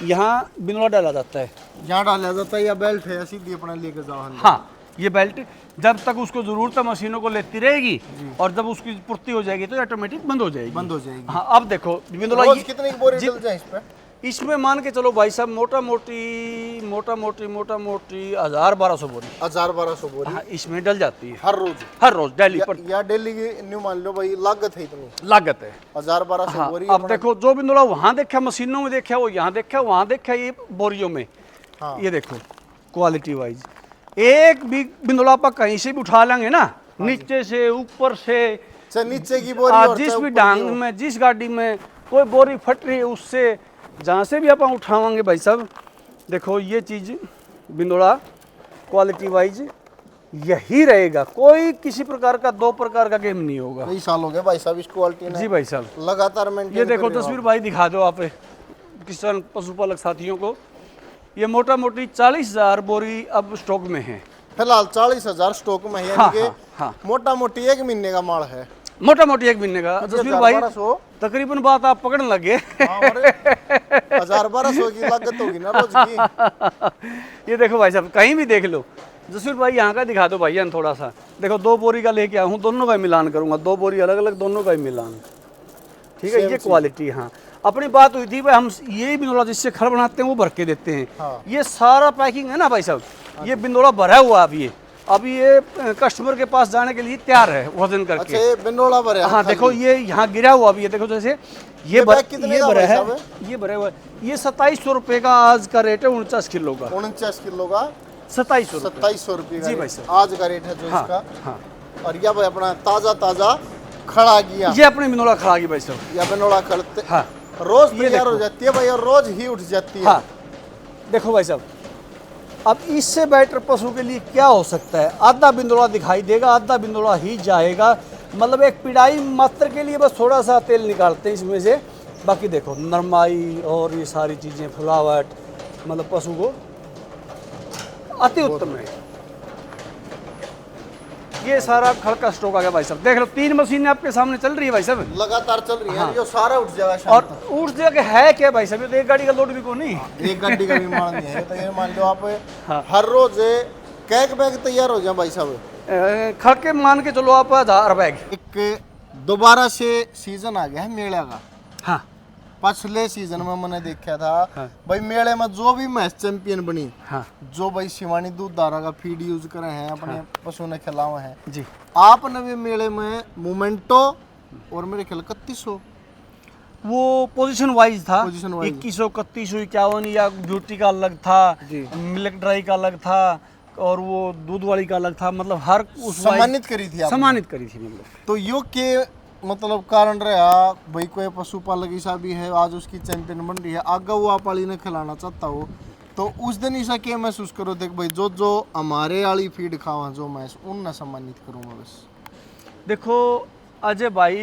यहाँ बिंदोड़ा डाला जाता है, यहाँ डाला जाता है, या बेल्ट है सीधी अपना लेके जाओ अंदर। हाँ, ये बेल्ट जब तक उसको जरूरत है मशीनों को लेती रहेगी, और जब उसकी पूर्ति हो जाएगी तो ऑटोमेटिक बंद हो जाएगी। बंद हो जाएगी। हाँ, अब देखो बिंदोड़ा रोज कितनी बोरी डल जाए इस पे? इसमें मान के चलो भाई साहब मोटा मोटी 1000-1200 बोरी। 1000-1200 बोरी। हाँ, इसमें डल जाती है हर रोज? हर रोज डेली पर। या डेली की न्यू मान लो भाई, लागत है इतनी, लागत है 1000-1200 हाँ। बोरी। अब देखो जो बिंदोड़ा वहाँ देखा मशीनों में देखा, वो यहाँ देखा, वहाँ देखा, ये बोरियों में। हाँ। ये देखो क्वालिटी वाइज एक भी बिंदोड़ा आप कहीं से भी उठा लेंगे ना, नीचे से ऊपर से, चाहे नीचे की बोरी और जिस चाहे भी ऊपर डांग की हो। में, जिस गाड़ी में कोई बोरी फट रही है, उससे जहाँ से भी आप उठावाएंगे भाई साहब, देखो ये चीज़ बिंदोड़ा क्वालिटी वाइज यही रहेगा। कोई किसी प्रकार का दो प्रकार का गेम नहीं होगा। कई साल हो गए भाई साहब इस क्वालिटी ने जी भाई साहब, लगातार मेंटेन। ये देखो तस्वीर भाई दिखा दो आप किसान पशुपालक साथियों को। ये मोटा मोटी 40,000 बोरी अब स्टॉक में है फिलहाल 40,000 स्टॉक में है, हाँ, यानी कि हाँ, हाँ। मोटा मोटी एक महीने का माल है। मोटा मोटी एक महीने का। तस्वीर भाई 1200 तकरीबन बात आप पकड़ने लगे। 1000-1200 की लागत होगी ना रोज की। ये देखो भाई साहब, कहीं भी देख लो। जसवीर भाई यहाँ का दिखा दो भाई थोड़ा सा। देखो 2 बोरी का लेके आया हूँ, दोनों का मिलान करूंगा, 2 बोरी अलग अलग, दोनों का ही मिलान। ठीक है, ये क्वालिटी। हाँ, अपनी बात हुई थी भाई, हम ये बिंदोड़ा जिससे खड़ बनाते हैं वो भर के देते हैं। हाँ। ये सारा पैकिंग है ना भाई साहब, ये बिंदोड़ा भरा हुआ अब ये कस्टमर के पास जाने के लिए तैयार है वजन करके। अच्छा, ये बिंदोड़ा भरे हैं हाँ, खाली। देखो ये यहाँ गिरा हुआ भी है, देखो जैसे ये बैग कितने का भरा भाई है, साहब? ये भरा हुआ है। ये 2700 रुपये का आज का रेट है, 49 किलो का 49 किलो का 2700 रुपये जी का भाई साहब। आज का रेट है जो हाँ, इसका। हाँ। और यह भाई अपना ताजा खड़ा गया, ये अपने बिंदोड़ा खड़ा गई भाई साहब। या बिंदोड़ा खड़ते हाँ, रोज ये तैयार हो देखो। जाती है भाई, और रोज ही उठ जाती है। हाँ, देखो भाई साहब, अब इससे बेटर पशु के लिए क्या हो सकता है। आधा बिंदोड़ा दिखाई देगा, आधा बिंदोड़ा ही जाएगा। मतलब एक पिड़ाई मात्र के लिए बस थोड़ा सा तेल निकालते हैं इसमें से। बाकी देखो नरमाई और ये सारी चीज़ें, फुलावट, मतलब पशु को अति उत्तम है। ये सारा खड़ का स्टॉक आ गया भाई साहब। देख लो 3 मशीनें आपके सामने चल रही है भाई साहब, लगातार चल रही है। हाँ। ये सारा उठ जाएगा शाम और तक। उठ जगह है क्या भाई साहब, ये तो एक गाड़ी का लोड भी को नहीं। एक गाड़ी का भी मान नहीं है, तो ये मान लो आप हाँ। हर रोज कैक बैग तैयार हो जाए भाई साहब। खड़ के मान के चलो आप 1000 बैग। एक दोबारा से सीजन आ गया है मेले का। हाँ पिछले सीजन में मैंने देखा था हाँ। भाई मेले में जो भी मैच चैंपियन बनी, हाँ जो भाई शिवानी दूध धारा का फीड यूज करे हैं, अपने पशु ने खिलावा है जी। आपने भी मेले में मोमेंटो और मेरे ख्याल 3100 वो पोजीशन वाइज था, Position wise। 2100 3100 51 या ब्यूटी का अलग था, जी। मिल्क ड्राई का अलग था और वो दूध वाली का अलग था, मतलब हर उस सम्मानित करी थी आपने। सम्मानित करी थी मतलब। तो यो के मतलब कारण रहा भाई कोई पशुपालक ऐसा भी है आज उसकी चैंपियन बन रही है, आगे वो आप वाली ने खिलाना चाहता हो तो उस दिन ऐसा क्या महसूस करो देख भाई जो जो हमारे वाली फीड खावा जो मैं उनने सम्मानित करूँगा बस। देखो अजय भाई,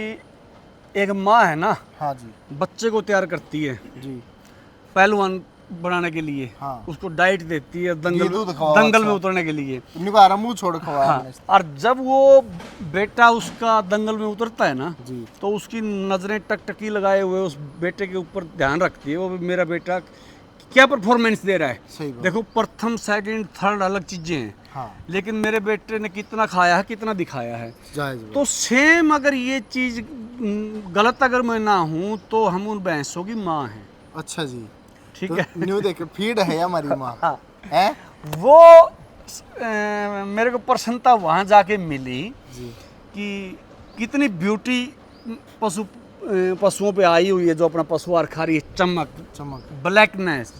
एक माँ है ना, हाँ जी बच्चे को तैयार करती है जी पहलवान बनाने के लिए, हाँ। उसको डाइट देती है घी दूध खवाओ, दंगल में अच्छा। उतरने के लिए। निकारा मुंह छोड़ खवाया हाँ, हमने। और जब वो बेटा उसका दंगल में उतरता है ना, जी तो उसकी नज़रें टकटकी लगाए हुए उस बेटे के ऊपर ध्यान रखती है, वो मेरा बेटा क्या परफॉर्मेंस दे रहा है। सही बात। देखो प्रथम सेकंड थर्ड अलग चीज़ें हैं, हाँ लेकिन मेरे बेटे ने कितना खाया है, कितना दिखाया है। जायज तो सेम अगर ये चीज़ गलत अगर मैं ना हूँ तो हम उन भैंसों की माँ हैं, अच्छा जी। ठीक तो है। न्यू देखे फीड है हमारी माँ हाँ। है वो मेरे को प्रसन्नता वहाँ जाके मिली जी कि कितनी ब्यूटी पशुओं पे आई हुई है, जो अपना पशु आहार खा रही है, चमक चमक ब्लैकनेस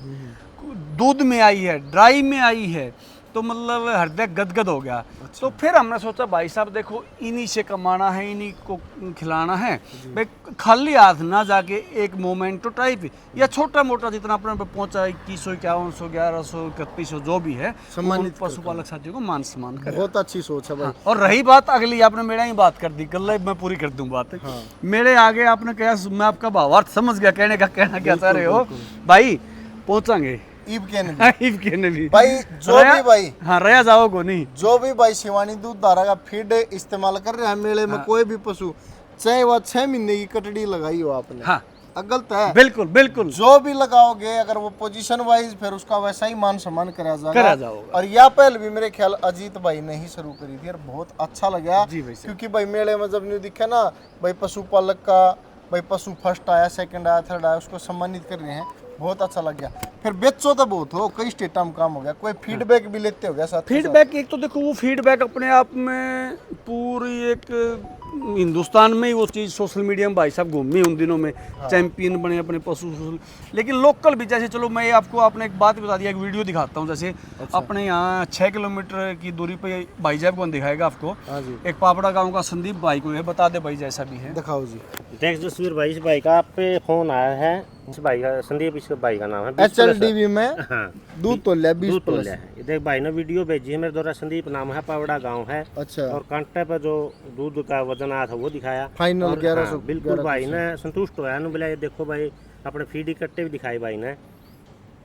दूध में आई है, ड्राई में आई है, तो मतलब हृदय गदगद हो गया। तो फिर हमने सोचा भाई साहब देखो इन्हीं से कमाना है, इन्हीं को खिलाना है, भाई खाली हाथ ना जाके एक मोमेंटो टाइप या छोटा मोटा जितना अपने पे पहुंचा 2100 5100 1100 3100 जो भी है, सम्मानित उन पशुपालक साथियों को मान सम्मान करें। बहुत अच्छी सोच है भाई। हाँ, और रही बात अगली, आपने मेरा ही बात कर दी, गल्ला मैं पूरी कर दूं बात। हाँ। मेरे आगे आपने कहा, मैं आपका भावार्थ समझ गया, कहने का कहना क्या चाह रहे हो भाई, पहुंचाएंगे ईब के नहीं ईब के ने भी भाई जो भी भाई हाँ रया जाओ को नहीं, जो भी भाई शिवानी दूध धारा का फीड इस्तेमाल कर रहे हैं मेले में, कोई भी पशु चाहे वह 6 महीने की कटड़ी लगाई हो आपने, हाँ गलत है। बिल्कुल बिल्कुल जो भी लगाओगे अगर वो पोजीशन वाइज फिर उसका वैसा ही मान सम्मान करा करा जाएगा। जाओगा। और यह पहल भी मेरे ख्याल अजीत भाई ने ही शुरू करी थी और बहुत अच्छा लगा जी भाई साहब। क्योंकि भाई मेले में जब न्यू दिखे ना भाई पशुपालक का भाई पशु फर्स्ट आया सेकंड आया थर्ड आया उसको सम्मानित कर रहे हैं, बहुत अच्छा लग गया। फिर बेचो तो बहुत हो, कई स्टेटा में काम हो गया, कोई फीडबैक भी लेते हो गया साथ के साथ? फीडबैक एक तो देखो वो फीडबैक अपने आप में पूरी एक हिंदुस्तान में ही वो चीज़ सोशल मीडिया में भाई साहब घूमी उन दिनों में, चैंपियन बने अपने पशु, लेकिन लोकल भी जैसे, चलो मैं आपको आपने एक बात बता दिया, एक वीडियो दिखाता हूँ, जैसे अपने यहाँ 6 किलोमीटर की दूरी पे भाई साहब कौन दिखाएगा आपको, हाँ जी एक पापड़ा गाँव का संदीप भाई को है, बता दे भाई जैसा भी है। दिखाओ जी। देख जसवीर भाई, इस भाई का आप पे फोन आया है, इस भाई का संदीप, इस भाई का नाम है 20 HLDV में हाँ दूध तो लिया 20 दूध तो प्लस। लिया है। ये देख भाई ने वीडियो भेजी है मेरे द्वारा, संदीप नाम है, पावड़ा गांव है, अच्छा और कांटे पर जो दूध का वजन आया था वो दिखाया। फाइनल और 1100 हाँ, बिल्कुल भाई ने संतुष्ट होया ना, बोला ये देखो भाई अपने फीड इकट्ठे भी दिखाए भाई ने,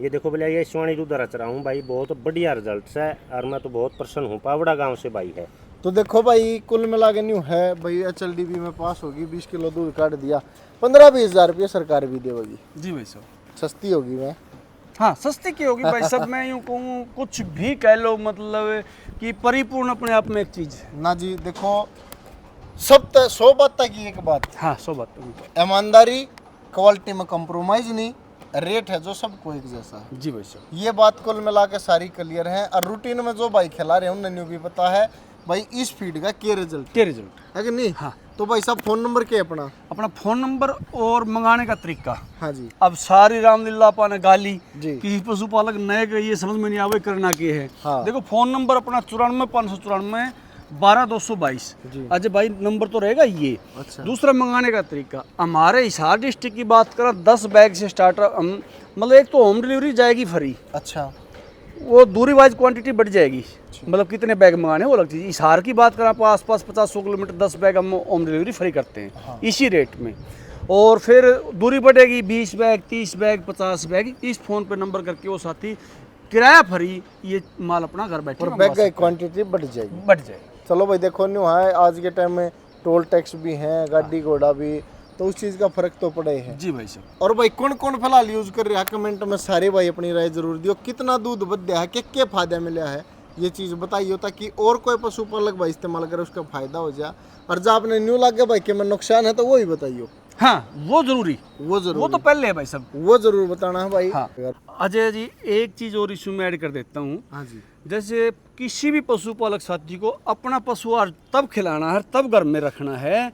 ये देखो बोले ये शिवानी दूध रच रहा हूँ भाई, बहुत बढ़िया रिजल्ट है और मैं तो बहुत प्रसन्न हूँ। पावड़ा गाँव से भाई है। तो देखो भाई कुल मिला के न्यू है भाई HLDV में पास होगी, 20 किलो दूध काट दिया, 15-20 हज़ार रुपये सरकार भी देगी, जी भाई साहब सस्ती होगी। मैं हाँ सस्ती की होगी भाई साहब, मैं यूँ कहूँ कुछ भी कह लो, मतलब कि परिपूर्ण अपने आप में एक चीज़ है। ना जी देखो सब 100 बात तक की एक बात, हाँ 100 बात। ईमानदारी, क्वालिटी में कंप्रोमाइज नहीं, रेट है जो सबको एक जैसा है। जी भाई साहब, ये बात कुल मिला के सारी क्लियर है। और रूटीन में जो भाई खिला रहे हैं उन्हें न्यू भी पता है भाई इस फीड का क्या रिजल्ट क्या रिजल्ट है कि नहीं। हाँ। तो भाई साहब फोन नंबर क्या है अपना? अपना फ़ोन नंबर और मंगाने का तरीका। हाँ जी अब सारी रामलीला पाने गाली जी किसी पशुपालक नए के ये समझ में नहीं आवे करना के है। हाँ। देखो फ़ोन नंबर अपना 94 594 12 222। जी। अच्छा भाई नंबर तो रहेगा ये। अच्छा दूसरा मंगाने का तरीका, हमारे हिसार डिस्ट्रिक्ट की बात करें 10 बैग से स्टार्ट, मतलब एक तो होम डिलीवरी जाएगी फ्री, अच्छा वो दूरी वाइज क्वांटिटी बढ़ जाएगी, मतलब कितने बैग मंगाने वो अलग चीज़। हिसार की बात करें आप आसपास 50-100 किलोमीटर 10 बैग हम होम डिलीवरी फ्री करते हैं। हाँ। इसी रेट में, और फिर दूरी बढ़ेगी 20 बैग 30 बैग 50 बैग, इस फ़ोन पे नंबर करके वो साथी किराया फ्री ये माल अपना घर बैठे और मंगवा बैग की सकते क्वांटिटी बढ़ जाएगी। हैं। बढ़ जाएगी। चलो भाई देखो न्यू है आज के टाइम में टोल टैक्स भी हैं, गाड़ी घोड़ा भी, तो उस चीज़ का फर्क तो पड़े है। जी भाई साहब। और भाई कौन कौन फिलहाल यूज कर रहा है कमेंट में सारे भाई अपनी राय जरूर दियो, कितना दूध बढ़ है, क्या फायदा मिला है ये चीज़ बताइए ताकि और कोई पशुपालक भाई इस्तेमाल करे उसका फायदा हो जाए। और जब आपने न्यू लगे भाई कि मैं नुकसान है तो वो ही बताइए। हाँ वो जरूरी, वो जरूर, वो तो पहले है भाई सब, वो जरूर बताना है भाई। हाँ। अजय जी एक चीज और इसमें ऐड कर देता हूँ। हाँ जी। जैसे किसी भी पशुपालक साथी को अपना पशु आहार तब खिलाना है, तब घर में रखना है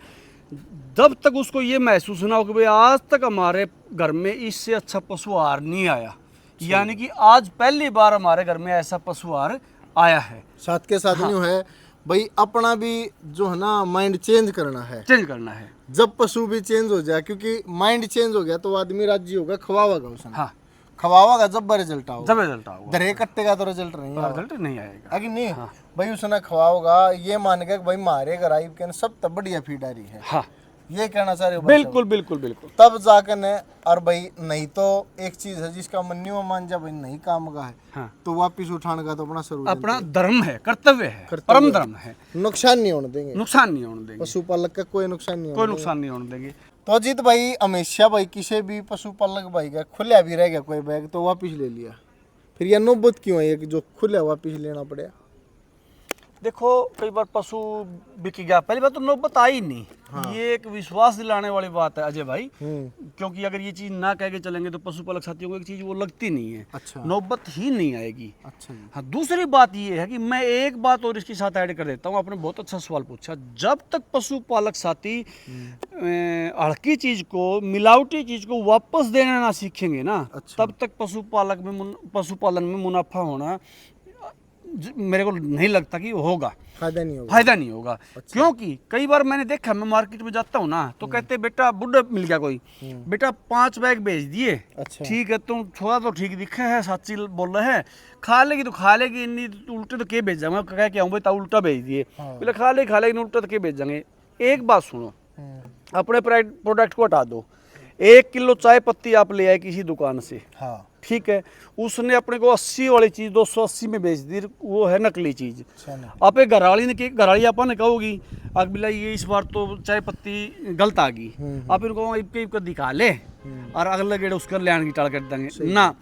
जब तक उसको ये महसूस ना हो कि भाई आज तक हमारे घर में इससे अच्छा पशु आहार नहीं आया, यानी कि आज पहली बार हमारे घर में ऐसा पशु आहार आया है। साथ के साथ न्यू है भाई अपना भी जो है ना माइंड चेंज करना है, चेंज करना है। जब पशु भी चेंज हो जाए, क्योंकि माइंड चेंज हो गया तो आदमी राजी होगा, खवावागा उसने। हाँ खवावागा जब रिजल्ट आओ, जब रिजल्ट आओगा, दरे कट्टे का तो रिजल्ट नहीं आएगा। रिजल्ट नहीं आएगा। आगे नहीं भाई उसने खवाओगा ये मान के भाई मारे घर आई के सब तब बढ़िया फीड आ रही है। हाँ ये कहना चाह रहे हो? बिल्कुल बिल्कुल बिल्कुल। तब जाकर ने और भाई नहीं तो एक चीज है जिसका मन नहीं मान जा भाई नहीं काम का है, हाँ तो वापिस उठाने का तो अपना शुरू अपना धर्म है, कर्तव्य है, परम धर्म है। नुकसान नहीं होने देंगे, नुकसान नहीं होने देंगे, पशुपालक का कोई नुकसान नहीं कोई नुकसान नहीं होने देंगे। तो अजीत भाई हमेशा भाई किसी भी पशुपालक भाई का खुला भी रह गया कोई बैग तो वापिस ले लिया, फिर यह नौबत क्यों है कि जो खुला वापिस लेना पड़े? देखो कई बार पशु बिक गया, पहली बात तो नौबत आई नहीं। हाँ। ये एक विश्वास दिलाने वाली बात है अजय भाई, क्योंकि अगर ये चीज ना कह के चलेंगे तो पशुपालक साथियों को एक चीज वो लगती नहीं है। अच्छा। नौबत ही नहीं आएगी। अच्छा। हाँ दूसरी बात ये है कि मैं एक बात और इसके साथ ऐड कर देता हूँ। आपने बहुत अच्छा सवाल पूछा। जब तक पशुपालक साथी हल्की चीज को, मिलावटी चीज को वापस देना ना सीखेंगे ना, तब तक पशुपालन में मुनाफा होना मेरे को नहीं लगता कि होगा, फायदा नहीं होगा। अच्छा। क्योंकि कई बार मैंने देखा, मैं मार्केट में जाता हूँ ना तो कहते बेटा बुढ़ा मिल गया कोई, बेटा 5 बैग बेच दिए। अच्छा। ठीक है तुम थोड़ा तो ठीक दिखे है, सच्ची बोल रहे हैं, खा लेगी तो खा लेगी, इन्नी उल्टे तो के बेच जाऊंगा, कह के आऊँ भाई उल्टा बेच दिए। बोले खा लेगी उल्टा तो के बेच जाएंगे। एक बात सुनो, अपने प्रोडक्ट को हटा दो। 1 किलो चाय पत्ती आप ले आए किसी दुकान से, हाँ ठीक है, उसने अपने को 80 वाली चीज 280 में बेच दी, वो है नकली चीज। आप एक घराड़ी अपन ने कहोगी आप बिला ये इस बार तो चाय पत्ती गलत आ गई, आप इनको इबके दिखा ले और अगले गेड़ उसका लैंड की टाल कर देंगे ना,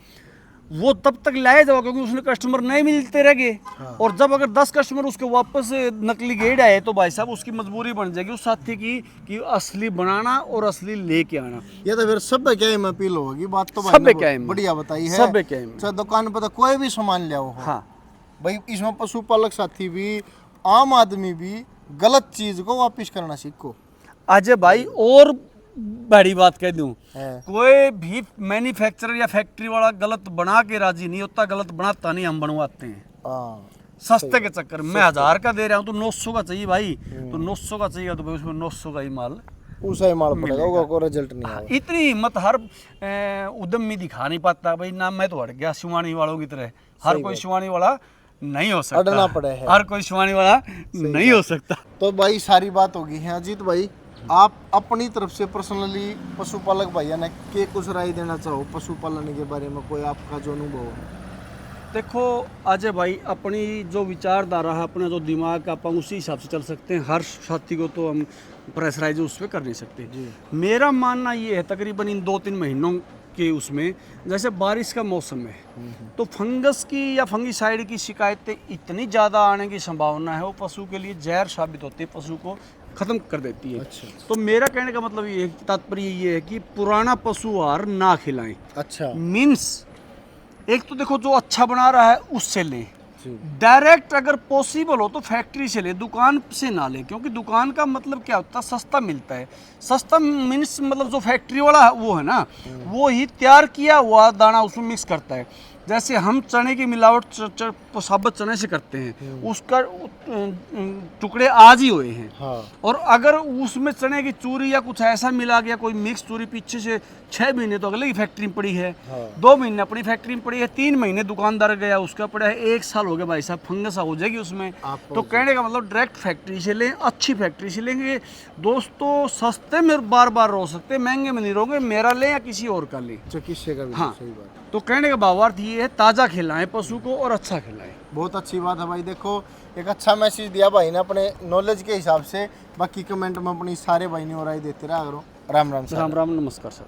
वो तब तक लाए जाओ क्योंकि उसने कस्टमर नहीं मिलते रह गए। हाँ। और जब अगर 10 कस्टमर उसके वापस नकली गेड़ आए तो भाई साहब उसकी मजबूरी बन जाएगी उस साथी की कि असली बनाना और असली लेके आना। ये तो फिर सब क्या में अपील होगी, बात तो सब क्या बढ़िया बताई है। सब क्या चाहे दुकान पर तो कोई भी सामान ले आओ, हाँ भाई इसमें पशुपालक साथी भी आम आदमी भी गलत चीज को वापिस करना सीखो। अजय भाई और बड़ी बात कह दूं, कोई भी मैन्युफैक्चरर या फैक्ट्री वाला गलत बना के राजी नहीं होता, गलत बनाता नहीं, हम बनवाते हैं सस्ते के चक्कर में। 1000 का दे रहा हूँ तो 900 का चाहिए भाई, तो 900 का चाहिए तो भाई उसमें 900 का ही माल पड़ेगा, कोई रिजल्ट नहीं आएगा। इतनी हिम्मत हर उद्यमी दिखा नहीं पाता भाई ना, मैं तो हट गया शिवानी वालों की तरह, हर कोई शिवानी वाला नहीं हो सकता, अड़ना पड़े है, हर कोई शिवानी वाला नहीं हो सकता। तो भाई सारी बात होगी है अजीत भाई, आप अपनी तरफ से पर्सनली पशुपालक भैया ने के कुछ राय देना चाहो पशुपालन के बारे में, कोई आपका जो अनुभव है? देखो अजय भाई अपनी जो विचारधारा है, अपना जो दिमाग अपन उसी हिसाब से चल सकते हैं, हर साथी को तो हम प्रेशराइज उस पर कर नहीं सकते। मेरा मानना ये है तकरीबन इन 2-3 महीनों के उसमें, जैसे बारिश का मौसम है तो फंगस की या फंगीसाइड की शिकायतें इतनी ज़्यादा आने की संभावना है, वो पशु के लिए जहर साबित होती है, पशु को ख़त्म कर देती है। अच्छा। तो मेरा कहने का मतलब ये तात्पर्य ये है कि पुराना पशु आहार ना खिलाएं। अच्छा। मीन्स एक तो देखो जो अच्छा बना रहा है उससे लें, डायरेक्ट अगर पॉसिबल हो तो फैक्ट्री से ले, दुकान से ना ले, क्योंकि दुकान का मतलब क्या होता है, सस्ता मिलता है। सस्ता मीन्स मतलब जो फैक्ट्री वाला वो है ना, वो ही तैयार किया हुआ दाना उसमें मिक्स करता है। जैसे हम चने की मिलावट साबुत चने से करते हैं, उसका टुकड़े आज ही हुए हैं। हाँ। और अगर उसमें चने की चूरी या कुछ ऐसा मिला गया, कोई मिक्स चूरी पीछे से 6 महीने तो अगले की फैक्ट्री में पड़ी है। हाँ। 2 महीने अपनी फैक्ट्री में पड़ी है, 3 महीने दुकानदार गया उसका पड़ा है, 1 साल हो गया भाई साहब, फंगस हो जाएगी उसमें। तो कहने का मतलब डायरेक्ट फैक्ट्री से लें, अच्छी फैक्ट्री से लेंगे दोस्तों, सस्ते में बार बार रो सकते, महंगे में नहीं रोगे, मेरा लें या किसी और का लें, किसी का भी। हाँ। सही बात। तो कहने का भावार्थ ये है ताज़ा खिलाएं पशु को और अच्छा खिलाएं। बहुत अच्छी बात है भाई, देखो एक अच्छा मैसेज दिया भाई ने अपने नॉलेज के हिसाब से। बाकी कमेंट में अपनी सारे भाई ने और राय देते रहा करो। राम राम सर। राम राम, नमस्कार सर।